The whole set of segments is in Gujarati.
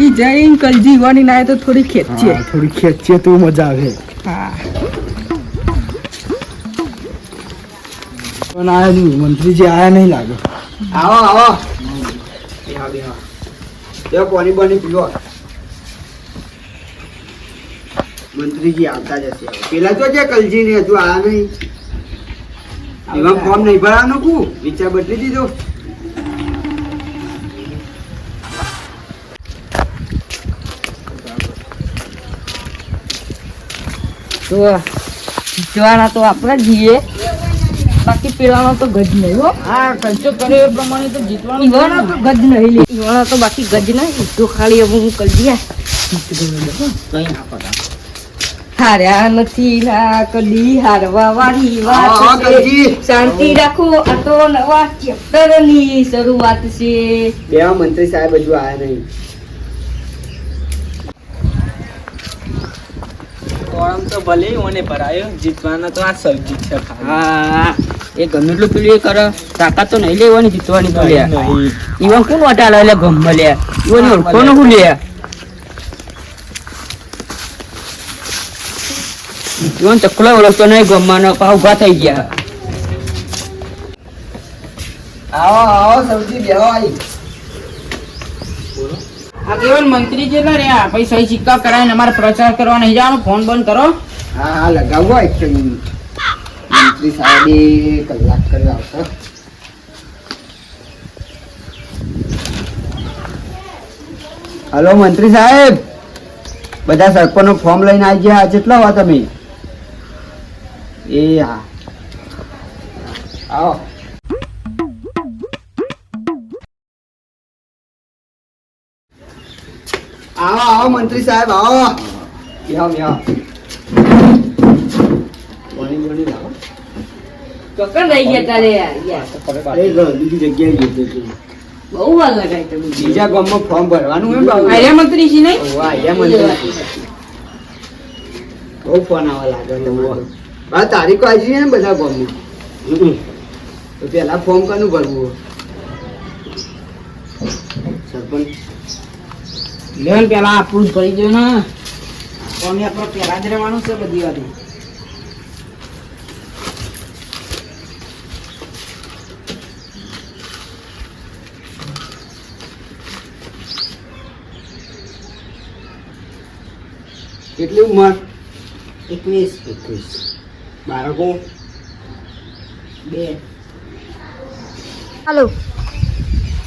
ઈ જઈને કલજી વાની ના તો થોડી ખેંચીએ તો મજા આવે. હા પણ આયા નહીં, મંત્રીજી આયા નહીં લાગે. આવો બેહો પાણી બની પીવો. મંત્રીજી આવતા જશે. પેલા તો જે કલજી ને હજુ આયા નહીં. એમાં ફોર્મ નહીં ભરવાનું કુ વિચાર બદલી દીધો. તો જીતવાના તો આપણે જઈએ, બાકી પેલાનો તો ગજ નહીં હો. હા ખર્ચો કર્યો એ પ્રમાણે તો જીતવાનું. ઈવાના તો ગજ નહીં લે, ઈવાના તો બાકી ગજ નહીં. તો ખાલી હવે હું કરી દે હાર્યા નથી ના કદી હારવા વાળી વાત છે. શાંતિ રાખો, આ તો નવા ચેપ્ટર ની શરૂઆત છે. બે મંત્રી સાહેબ હજુ આયા નહીં. ફોર્મ તો ભલે ઓને ભરાયો, જીતવાના તો આ સૌજી છે. હા એ ગમે એટલું પેલું એ કરે, તાકાત તો નહીં લેવાની જીતવાની તો લે. ઈવન કોણ વાટા લે ગમ લે, ઈવન ઓળખો નું લે. ઈવન ચકલો ઓળખતો નહીં ગમવાનો, પા ઉભા થઈ ગયા. આવો સૌજી બેહો આવી. આ કેવલ મંત્રી જેટલા રહ્યા પછી સહી સિક્કા કરાવીને અમારે પ્રચાર કરવા નહીં જવાનો. ફોન બંધ કરો. હા લગાવો. એકચ્યુઅલી મંત્રી સાહેબ કલાક કરી આવશે. હલો મંત્રી સાહેબ, બધા સરપંચનો ફોર્મ લઈને આવી ગયા. કેટલા વા તમે? એ હા આવો. આવો મંત્રી સાહેબ આવો. પાણી બની લાવો. ચોક્કસ રહી ગયા તારે યાર. બીજી જગ્યાએ બહુ વાર લગાય તમે. બીજા ગામમાં ફોર્મ ભરવાનું એમ બાબુ. આર્યા મંત્રી છે નહીં? મંત્રી બહુ ફોન આવવા લાગે તમારો. બા તારીખો આવી છે ને બધા ગામમાં. તો પેલા ફોર્મ કનું ભરવું? સરપંચ લેવલ પેલા આપણું જ ભરી ગયો ને. ફોન આપણો પેલા જ રહેવાનું છે બધી વાત. કેટલી ઉંમર? 21. બાળકો? 2. હાલો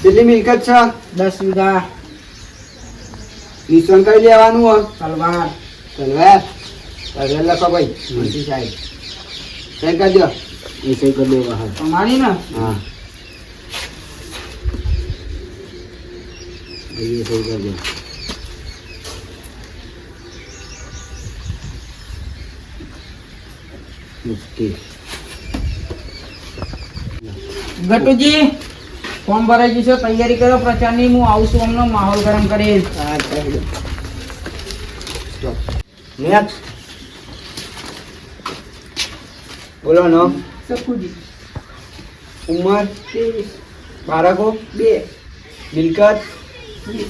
કેટલી મિલકત છે? 10 વીઘા. નિશાન કઈ લેવાનું હોય? તલવાર. તલવાર લખો ભાઈ. મંત્રી સાહેબ સહી કરી દો. એ સહી કરી દો. તમારી ને? હા એ સહી કરી દો. ગટુજી ફોર્મ ભરાઈ ગયું છે, તૈયારી કરો પ્રચારની. હું આવું છું હમણાં માહોલ ગરમ કરી. બોલો નો. સકુજી ઉંમર? 23. બાળકો? 2. મિલકત? 20.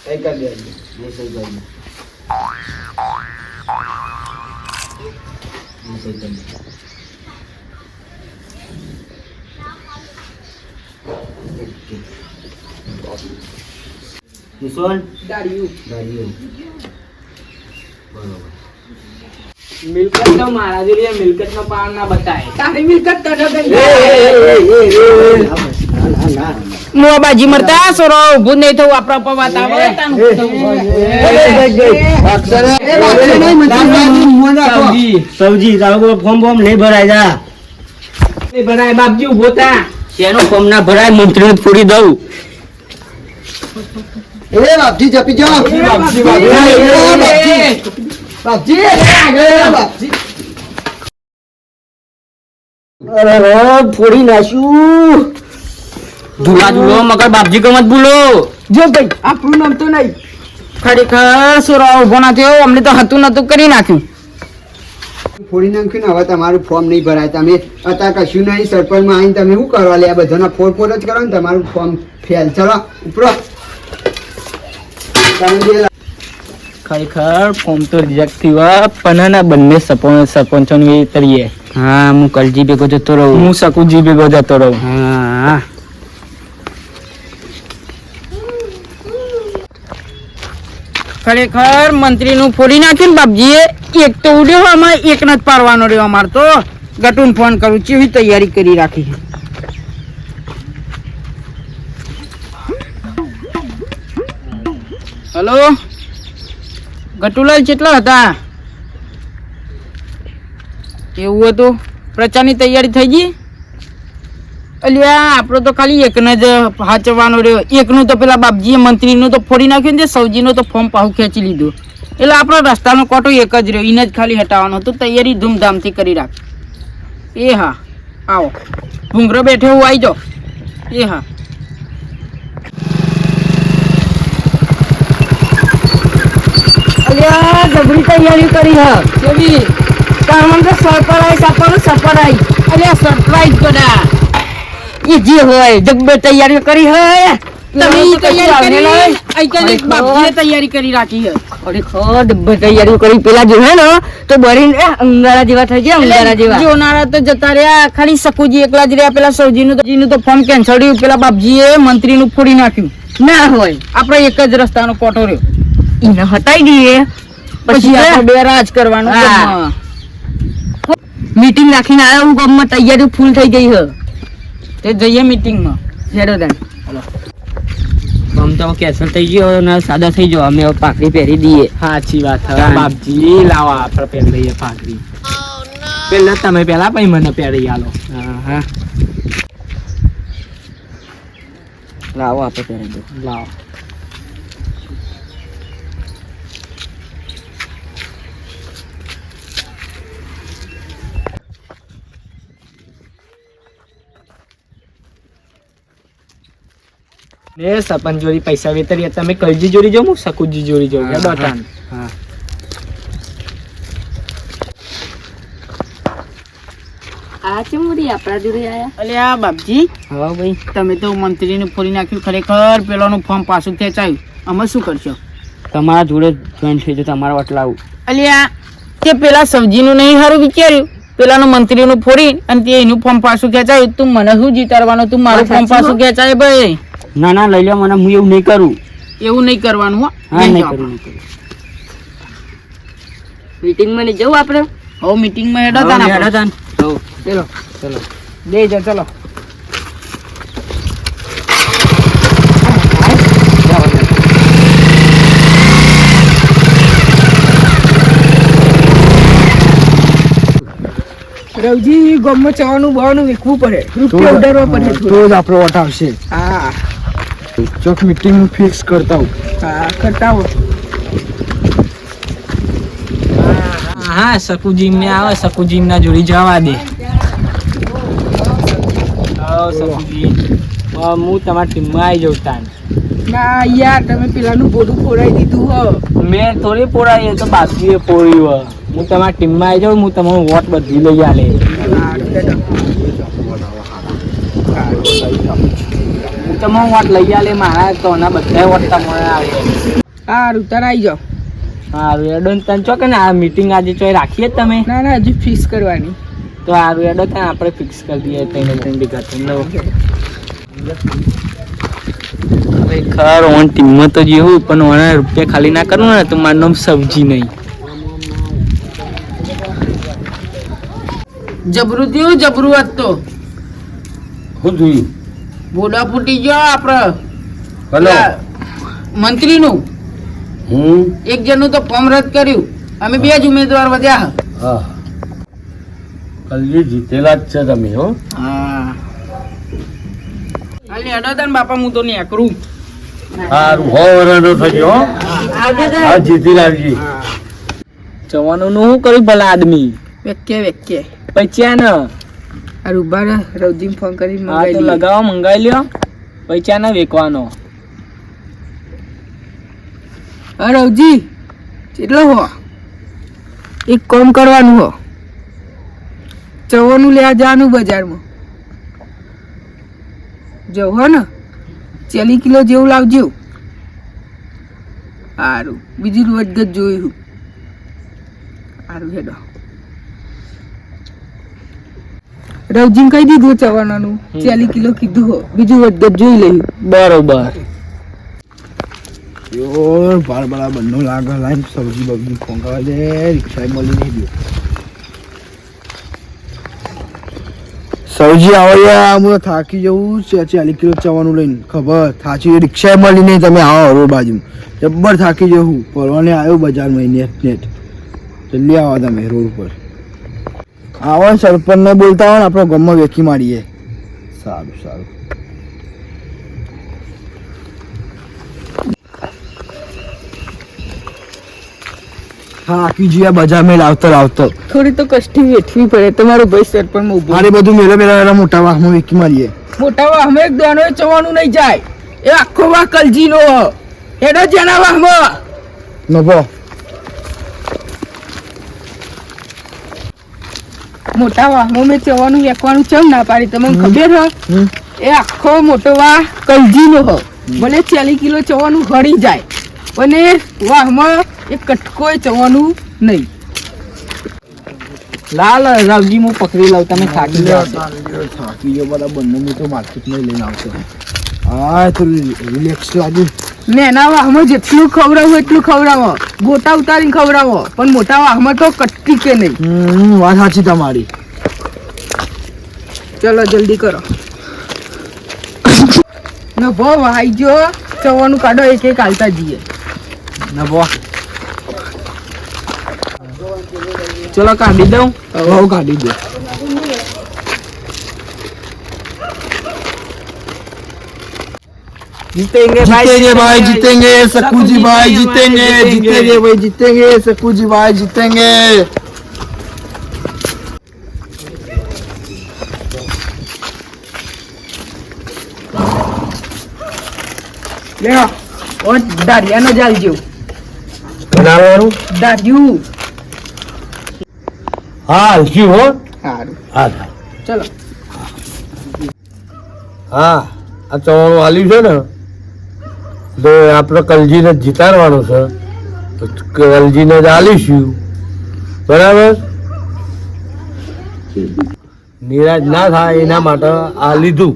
સહી કરી દો. એ સહી કરી દો. નિશાન દાડિયું બરોબર. મિલકત તો મારા જોઈએ. મિલકત નો પાર ના બતાય. તારી મિલકત તો બાજી મરતા સોરો ઉભું નહીં થવું. આપણા પર વાત આવે. સૌજી તારો ફોર્મ નહીં ભરાય જા. ભરાય બાપજી ઉભો થા. એનું ફોર્મ ના ભરાય, મંત્રી ને ફોડી દઉં. એ બાપજી જપી જાઓ. ફોડી નાખ્યું. ધુલા ધુલો મગર બાપજી કો મત ભૂલો. જો ભાઈ આપણું નામ તો નહીં. ખરેખર સોરો ઉભો ના થયો. અમને તો હતું નતું કરી નાખ્યું. ફોડી નાખ્યું ને હવે તમારું ફોર્મ નહીં ભરાય. તમે અત્યારે કશું નહીં, સરપંચમાં આવીને તમે શું કરવા લે? આ બધાના ફોડ જ કરો ને, તમારું ફોર્મ ફેલ. ચલો ઉપરો. તમે બે ખરેખર ફોર્મ તો રિજેક્ટ થયું પણ ના બંને સરપંચોની તરીએ. હા, હું કલજી ભેગો જતો રહું. હું શકુજી ભેગો જતો રહું. હા, ખરેખર મંત્રીનું ફોડી નાખ્યું ને બાપજીએ. એક તો ઉડ્યો, આમાં એક જ પાડવાનો રહ્યો. અમારે તો ગટુન ફોન કરું, કેવી તૈયારી કરી રાખી. હલો ગટુલાલ, કેટલા હતા? એવું હતું? પ્રચારની તૈયારી થઈ ગઈ? અલ્યા આપણો તો ખાલી એકને જ હાચવાનો રહ્યો. એકનું તો પેલા બાપજીએ મંત્રીનું તો ફોડી નાખ્યું ને, સૌજીનું તો ફોર્મ પાછું ખેંચી લીધું. એટલે આપણો રસ્તાનો કોટો એક જ રહ્યો, એને જ ખાલી હટાવવાનો. તો તૈયારી ધૂમધામથી કરી રાખ. એ હા, આવો ભૂંગરો બેઠે હું આવી જાઓ. એ હા. અલ્યા જબરી તૈયારી કરી હા. કેવી? કારણ કે સરપ્રાઈઝ આપવાનું, સરપ્રાઈઝ. અલ્યા સરપ્રાઈઝ ગડા એ જે હોય જબ્બર તૈયારી કરી હોય. તમે તૈયારી કરી આઈકન બાપજીએ તૈયારી કરી રાખી છે. ખરેખર ડબ્બા તૈયારીઓ કરી. પેલા જો હે ને તો બરીને અંગારા જેવા થઈ ગયા, અંગારા જેવા. જોનારા તો જતા રહ્યા, ખાલી શકુજી એકલા જ રહ્યા. પેલા સૌજીનું તો ફોર્મ કેન્સલ થયું. પેલા બાપજીએ મંત્રીનું ફોડી નાખ્યું. ના હોય, આપણે એક જ રસ્તાનો કોટો રહ્યો. એને હટાઈ દઈએ પછી આપણે બે રાજ કરવાનું. હા. મીટિંગ રાખીને આવ્યા હું ગામમાં. તૈયારી ફૂલ થઈ ગઈ છે. તે જઈએ મીટિંગમાં. હેડો તને. આમ તો કેન્સલ થઈ ગયો ને, સાદા થઈ ગયો. અમે પાકડી પહેરી દઈએ. સાચી વાત. બાપજી લાવા આપણે પહેરી લઈએ પાઘડી. પેલા તમે પેલા પછી મને પહેરી આલો. હા, લાવો આપણે પહેરી દો. લાવો. ને સરપંચ જોડી પૈસા વેતરી તમે કલજી જોડી જાવ, હું શકુજી જોડી જાઉં. હા. આ કેમ વળી આપણા જોડે આયા? અલ્યા બાપજી, હા ભાઈ, તમે તો મંત્રીને ફોડી નાખ્યું. ખરેખર પેલાનું ફોર્મ પાછું ખેંચાયું. અમે શું કરશો? તમારા જોડે જોઈન થઈ જાય. તમારા વટ લાવું. અલ્યા તે પેલા સબ્જીનું નહીં સારું વિચાર્યું. પેલાનું મંત્રીનું ફોડી અને તે એનું ફોર્મ પાછું ખેંચાયું. તું મને શું જીતાડવાનું? તું મારું ફોર્મ પાછું ખેંચાય ભાઈ. ના ના, લઈ લો મને. હું એવું નહીં કરું. એવું નહીં કરવાનું. હો હા, નહીં કરું. મીટિંગમાં નહીં જવું આપણે? હવે મીટિંગમાં હેડો તાન આપણે. ચલો ચલો દે જો. ચલો રવજી, ગામમાં ચાવાનું બાવાનું વેચવું પડે, રૂપિયા ઉડાડવા પડે. તો જ આપણો વોટ આવશે. હા ચોક મીટિંગ ફિક્સ કરતા હું. હા, કરતા હો. હા, શકુજી ને આવે. શકુજી ના જોડી જવા દે. શકુજી, હું તમારી ટીમમાં આવી જાઉં. તાન ના યાર, તમે પેલાનું બોડું ફોડાઈ દીધું હો. મેં થોડી ફોડાઈ, તો બાપજીએ ફોડ્યું. હું તમારી ટીમમાં આવી જાઉં. હું તમારો વોટ બધી લઈ આલે. હું તમારો વોટ લઈ આલે. મારા તો બધા વોટ તમારે આવે. સારું, તાર આવી જાઓ. સારું એડો. તને ચો કે ને આ મીટિંગ આજે ચોય રાખીએ તમે? ના ના, હજી ફિક્સ કરવાની. તો સારું એડો, ત્યાં આપણે ફિક્સ કરી દઈએ. ત્રણ ભેગા ખરેખર ઓન ટીમમાં તો જેવું, પણ ઓને રૂપિયા ખાલી ના કરવું ને તો મારું નામ સબ્જી નહીં. જબરું થયું, જબરું વાત તો. શું જોયું? બોડા ફૂટી ગયો આપડે. હલો, મંત્રીનું એક જણનું તો ફોર્મ રદ કર્યું. અમે બે જ ઉમેદવાર વધ્યા. હા, કલજી જીતેલા જ છે તમે. હો, હા. હાલી હેડો તાન બાપા, હું તો નીકળું. સારું. હો વરનો થયો. હા, જીતી લાવજી. જવાનું નું શું કર્યું ભલા આદમી? વેક્કે પૈસા ને રૂબા રવજી ફોન કરી લગાવો, મંગાવી લ્યો. પૈસા ને વેકવાનો. હા રવજી, કેટલો હો? એક કામ કરવાનું હો. ચવાનું લેવા જવાનું બજારમાં જવું હે ને 40 કિલો જેવું લાવજો સારું બીજું વધઘટ જોયું સારું હેડો રવજીને કહી દીધું ચવાનાનું 40 કિલો કીધું હો બીજું વધઘટ જોઈ લઈ બરોબર યો બાર બડા બંનો લાગે લાઈન સબ્જી બબ્જી ખોંગાવા દે રિક્ષા મળી નહીં દે સબ્જી આવો યાર હું થાકી જવું 40 કિલો ચવાનું લઈને ખબર થાચી રિક્ષા મળી નહીં તમે આવો રોડ બાજુ જબ્બર થાકી જવું પરવાને આવ્યો બજારમાં નેટ જલ્દી આવો તમે રોડ ઉપર આવો ને સરપંચને બોલતા હોય ને આપણો ગામમાં વેકી મારીએ સારું સારું હા કીજીયા બજારમાં લાવતો થોડી તો કષ્ટી વેઠવી પડે તમારો ભાઈ સરપંચ ઉભો મારે બધું મેલા મોટા વાહમાં વેકી મારીએ મોટા વાહમાં એક દાણો ચવાનું નહીં જાય એ આખો વાહ કલજીનો હેડો જેના વાહમાં નભો મોટા વાહમાં મેં ચવાનું વેકવાનું ચમ ના પાડી તમને ખબર હો એ આખો મોટો વાહ કલજીનો હો ભલે 40 કિલો ચવાનું હળી જાય પણ એ વાહમાં એક કટકોય ચવાનું નહીં લાલ રાવજી હું પકડી લઉં તમે થાકી જાવ થાકી ગયો બધા બંને મેં તો માર્કેટમાં લઈને આવતો હા થોડું રિલેક્સ લાગ્યું નેના વાહમાં જેટલું ખવડાવો એટલું ખવડાવો ગોટા ઉતારીને ખવડાવો પણ મોટા વાહમાં તો કટકી કે નહીં વાત સાચી તમારી ચલો જલ્દી કરો નભો વાઈ જો ચવાનું કાઢો એક એક હાલતા જઈએ નભો ચલો કાઢી દઉં હવે કાઢી દે जीतेंगे जीतेंगे भाई जीतेंगे सकूजी भाई जीतेंगे जीतेंगे भाई जीतेंगे सकूजी भाई जीतेंगे લે ઓ દારિયાનો જાલ જેવું બનાવવાનું દારિયું હા શું હો સારું હા ચલો હા આ ચવાણું આલ્યું છે ને તો આપણે કલજીને જીતાડવાનું છે તો કલજીને જ આલીશું બરાબર નિરાશ ના થાય એના માટે આ લીધું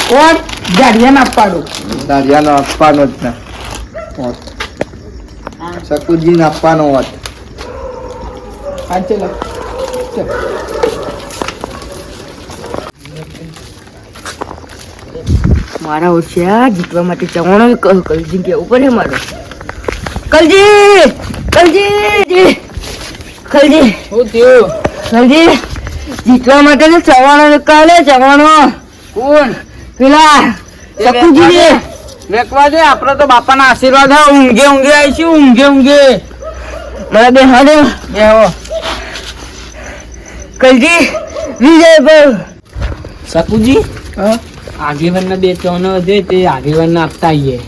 કોણ દારિયાને આપવાનું દારિયાનો આપવાનો જ ના શકુજીને આપવાનો હોત હા ચલો ચલો મારા હોશિયાર જીતવા માટે ચવાણો કલજી કેવું પડે મારો કલજી કલજી કલજી શું થયું કલજી જીતવા માટે તો ચવાણો કાલે ચવાણો કોણ પેલા શકુજી વેકવા દે આપડે તો બાપાના આશીર્વાદ હા ઊંઘે ઊંઘે આવીશું ઊંઘે ઊંઘે મારા બે હાડે બેહો કલજી વિજય ભાઈ શકુજી હા આગેવાનના બે ચોનો છે તે આગેવાનને આપતા આવીએ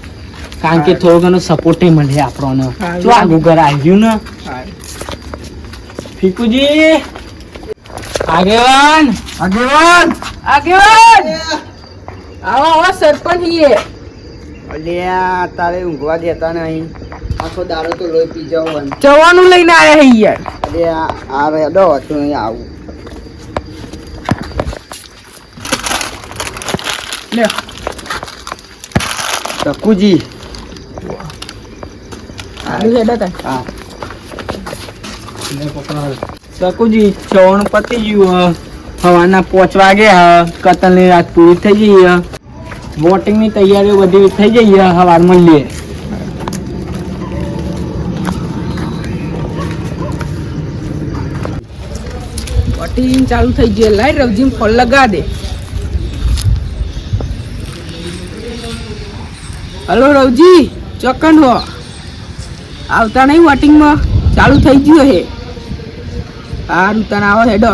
કારણ કે થોડો ઘણો સપોર્ટ મળે આપણને શું આગું ઘર આવ્યું ને ફીકુજી આગેવાન આગેવાન આગેવાન આવો આવો સરપંચ હીએ અલ્યા તારે ઊંઘવા દેતા નહીં આખો દારો તો લોહી પી જવાનું ચવાનું લઈને આયા હે યાર અરે આ રેડો હતું નહીં આવું લે શકુજી આલુ હેડા તા શકુજી ચવણ પતી ગયું સવારના 5 વાગે કતલની રાત પૂરી થઈ ગઈ વોટિંગની તૈયારીઓ બધી થઈ ગઈ સવાર મળીએ વોટિંગ ચાલુ થઈ ગયું લાઈ રવજીમ ફોન લગા દે હલો રવજી ચોકન હો આવતા નહીં વોટિંગમાં ચાલુ થઈ ગયું હે સારું તને આવો હેડો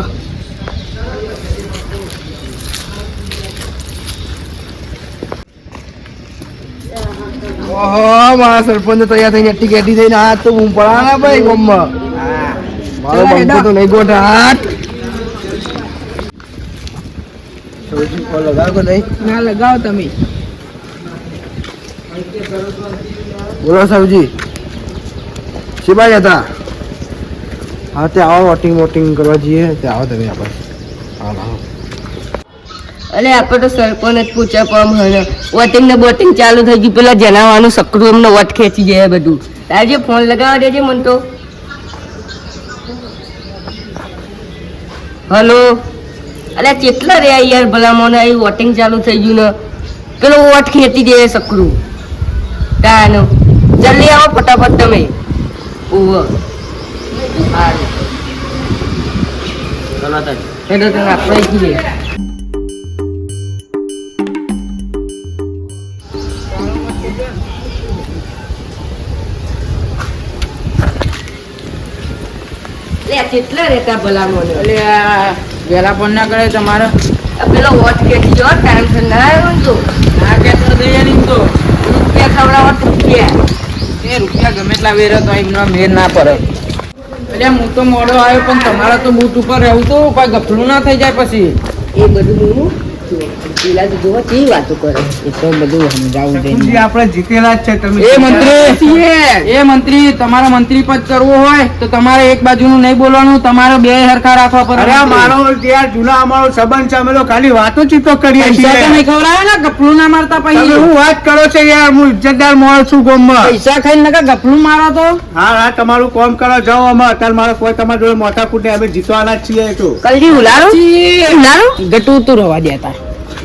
ઓહો મારા સરપંચ તૈયાર થઈને એટલી કેટી થઈને આ તો હું પડાના ભાઈ ગમમાં મારો બંકો તો નહીં ગોઠાટ સૌજી કોલ લગાવો કે નહીં ના લગાવો તમે. બોલો સૌજી શિવાય હતા હા તે આવો વોટિંગ કરવા જઈએ તે આવો તમે આપણે હા આવો અરે આપણે તો સરપંચ જ પૂછ્યા પણ હવે વોટિંગ ને બોટિંગ ચાલુ થઈ ગયું પેલા જણાવવાનું સકડું અમને વોટ ખેંચી જાય બધું તારે ફોન લગાવવા દેજે મને તો હલો અરે કેટલા રે યાર ભલા મને અહીં વોટિંગ ચાલુ થઈ ગયું ને પેલો વોટ ખેંચી જાય સકડું તાનું જલ્દી આવો ફટાફટ તમે ઓવ હારું ચલો તને આપણે જઈએ કેટલા રહેતા ભલા મને એટલે આ વેલા પણ ના કરે તમારે. પેલો વોટ ખેંચી જો ટાઈમ છે ના આવ્યો ને તો ના કહેતો તૈયારી તો રૂપિયા ખવડાવો તો રૂપિયા એ રૂપિયા ગમે એટલા વેરો તો એમનો મેર ના પડે. એટલે હું તો મોડો આવ્યો પણ તમારે તો બૂટ ઉપર રહેવું તો કોઈ ગફલું ના થઈ જાય પછી. એ બધું હું પેલા તો જોવા કેવી વાતો કરે એ તો બધું સમજાવું સકુજી આપણે જીતેલા જ છે તમે એ મંત્રી તમારે મંત્રી પદ કરવું હોય તો તમારે એક બાજુનું નહીં બોલવાનું, તમારે બે હરખા રાખવા પડે. અરે મારો યાર જૂના અમારો સંબંધ છે અમે તો ખાલી વાતો ચીતો કરીએ પૈસા તો છીએ નહીં ખવડાવે ને, ગફલું ના મારતા તમે પછી. હું વાત કરો છો યાર હું ઇજ્જતદાર માણસ છું ગામમાં પૈસા ખાઈને નકર ગફલું મારો તો હા તમારું કામ કરો જાઓ અમે અત્યારે મારે કોઈ તમારા જોડે મોટા કૂટે અમે જીતવાના જ છીએ તો કલજી ઉલારો ઉલારો ગટું તું રવા દેતા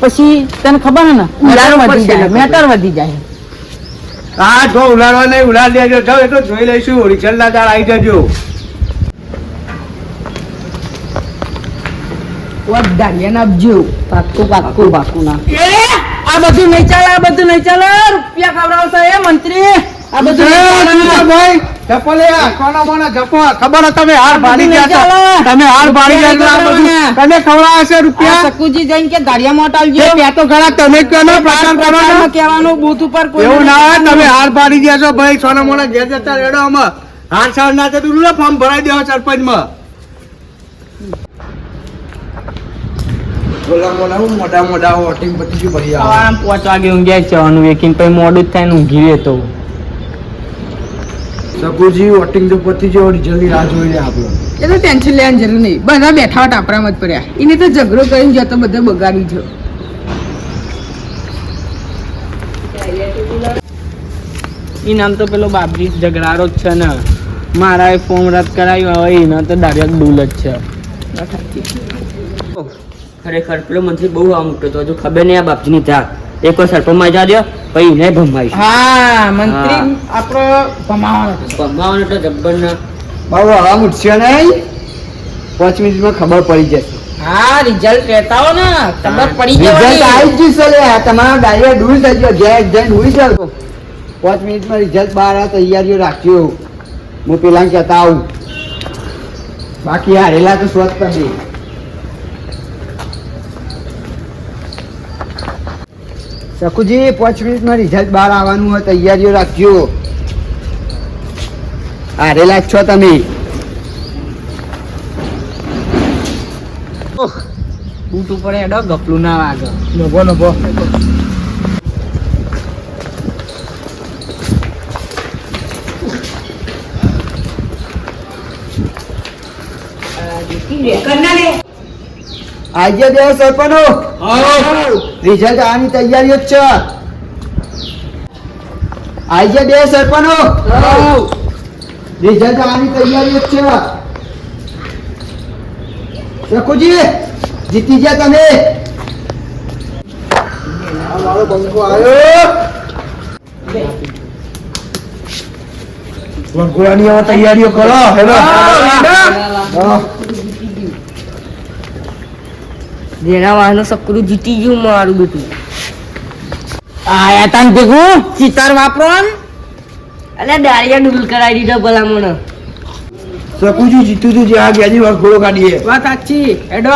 પછી તને ખબર ને ઉલારો વધી જાય, પડશે. મેટર વધી જાય. હા જો ઉલાડવા નહીં ઉલાડ દેજો જાઓ એ તો જોઈ લઈશું રિઝલ્ટના દાડ આવી જજો વધારે આપજો. પાક્કું પાક્કું પાક્કું ના આ બધું નહીં ચાલે, આ બધું નહીં ચાલે. રૂપિયા ખવડાવશે એ મંત્રી. આ બધું નહીં ચાલે. ભાઈ જપો લે કોનો મોનો જપો ખબર હે તમે હાર ભાડી ગયા છો. તમે હાર ભાડી ગયા છો આ બધું તમે ખવડાવે છે આ રૂપિયા સકુજી જઈને કે ધારિયા મોટ આવજો. એ ત્યાં તો ખરા તમે કયો ને પ્રચાર કરો ને કહેવાનું બૂથ ઉપર કોઈ એવું ના હોય તમે હાર ભાડી ગયા છો ભાઈ સોના મોના ઘેર જતા રેડો અમે હાર સાર ના થતું લો ફોર્મ ભરાઈ દેવો સરપંચ માં બોલા બોલા હું મોટા મોટા વોટિંગ બધી ભરી આવે સવારે 5 વાગે ઊંઘ્યા જવાનું વેકીને પછી મોડું જ થાય ને ઊંઘી રહેતો. સકુજી વોટિંગ તો પતી જો જલ્દી રાહ જોઈ લે આપણો એ તો ટેન્શન લેવાની જરૂર નહીં, બધા બેઠા ટાપરામાં જ પડ્યા. એને તો ઝઘડો કરીને જતો બધે બગાડી જો. ઈ નામ તો પેલો બાપજી ઝઘડારો જ છે ને, મારા ફોર્મ રદ કરાવ્યું હવે એના તો ડાયરેક્ટ ડૂલ જ છે. ખરેખર પેલો મંત્રી બહુ આમ મોટો તો હજુ ખબર નહીં આ બાપજીની ત્યાં એક વાર સરપંચમાં જા દો પછી એને ભમાવીશ હા મંત્રી હા. આપણો ભમાવાનો છે. ભમાવાનો તો જબ્બર ના બાબુ આમ ઉઠશે નહીં 5 મિનિટમાં ખબર પડી જશે હા રિઝલ્ટ લેતા હો ને ખબર પડી રિઝલ્ટ જવાની. આવી જ જશે લે તમારો ડાયરેક્ટ ડૂલ થઈ ગયો ઘેર જઈને ઉડી જાવ 5 મિનિટમાં રિઝલ્ટ બહાર આવે તૈયારીઓ રાખજો હું પેલા કહેતા આવું બાકી હારેલા તો સ્વચ્છ કરી શકુજી 5 મિનિટમાં રિઝલ્ટ બહાર આવવાનું હોય તૈયારીઓ રાખજો હારેલા જ છો તમે બૂટ ઉપર એડો ગપલું ના વાગે. નભો નભો આજે બે સરપંચો રિઝલ્ટ આની તૈયારીઓ જ છે આજે બે સરપંચો રિઝલ્ટ આની તૈયારીઓ જ છે શકુજી જીતી ગયા તમે આ મારો બંકો આવ્યો વરઘોડાની હવે તૈયારીઓ કરો હેલો હા. જેના વાહનો સકરું જીતી ગયું મારું બેટું આયા તાન ભેગું ચિતાર વાપરો ને. અલે દાળિયા ડૂલ કરાવી દીધો ભલા મને શકુજી જીતું તું જે આ બેજી વરઘોડો કાઢીએ વાત સાચી એડો